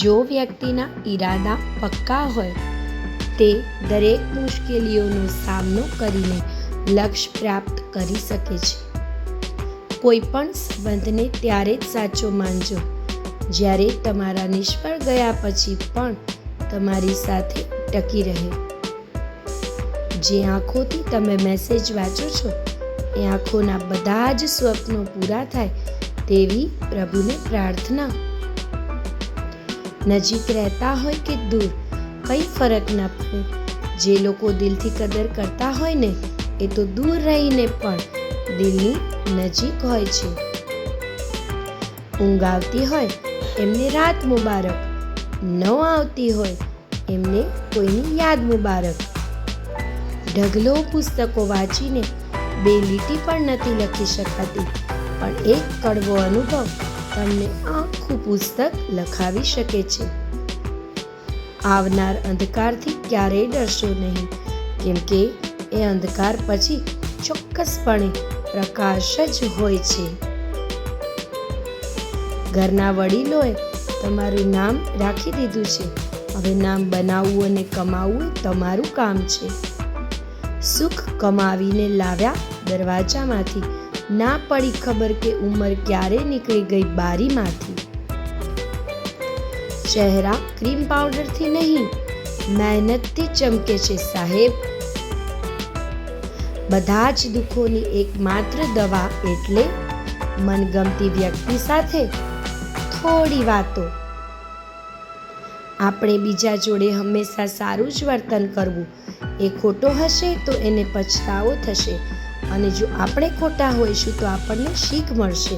જો વ્યક્તિના ઈરાદા પક્કા હોય, તે દરેક મુશ્કેલીઓનો સામનો કરીને લક્ષ્ય પ્રાપ્ત કરી શકે છે. કોઈ પણ સંબંધને ત્યારે જ સાચો માનજો જ્યારે તમારા નિષ્ફળ ગયા પછી પણ તમારી સાથે ટકી રહે. જે આંખોથી તમે મેસેજ વાંચો છો એ આંખોના બધા જ સ્વપ્નો પૂરા થાય તેવી પ્રભુને પ્રાર્થના. નજીક રહેતા હોય કે દૂર, કંઈ ફરક ન પડે. જે લોકો દિલથી કદર કરતા હોય ને એ તો દૂર રહીને પણ દિલની નજીક હોય છે. ઊંઘ આવતી હોય એમને રાત મુબારક, ન આવતી હોય એમને કોઈની યાદ મુબારક. ઢગલો પુસ્તકો વાંચીને 2 લીટી પણ નથી લખી શકાતી, પણ એક કડવો અનુભવ તમને આખું પુસ્તક લખાવી શકે છે. આવનાર અંધકારથી ક્યારેય ડરશો નહીં, કેમ કે એ અંધકાર પછી ચોક્કસપણે પ્રકાશ જ હોય છે. ઘરના વડીલોએ તમારું નામ રાખી દીધું છે. હવે નામ બનાવવું અને કમાવવું તમારું કામ છે. સુખ કમાવીને લાવ્યા દરવાજામાંથી, ના પડી ખબર કે ઉંમર ક્યારે નીકળી ગઈ બારીમાંથી. ચહેરા ક્રીમ પાવડરથી નહીં, મહેનતથી ચમકે છે સાહેબ. બધા જ દુઃખોની એકમાત્ર દવા એટલે મનગમતી વ્યક્તિ સાથે થોડી વાતો. આપણે બીજા જોડે હંમેશા સારું જ વર્તન કરવું. એ ખોટો હશે તો એને પછતાવો થશે, અને જો આપણે ખોટા હોઈશું તો આપણને શીખ મળશે.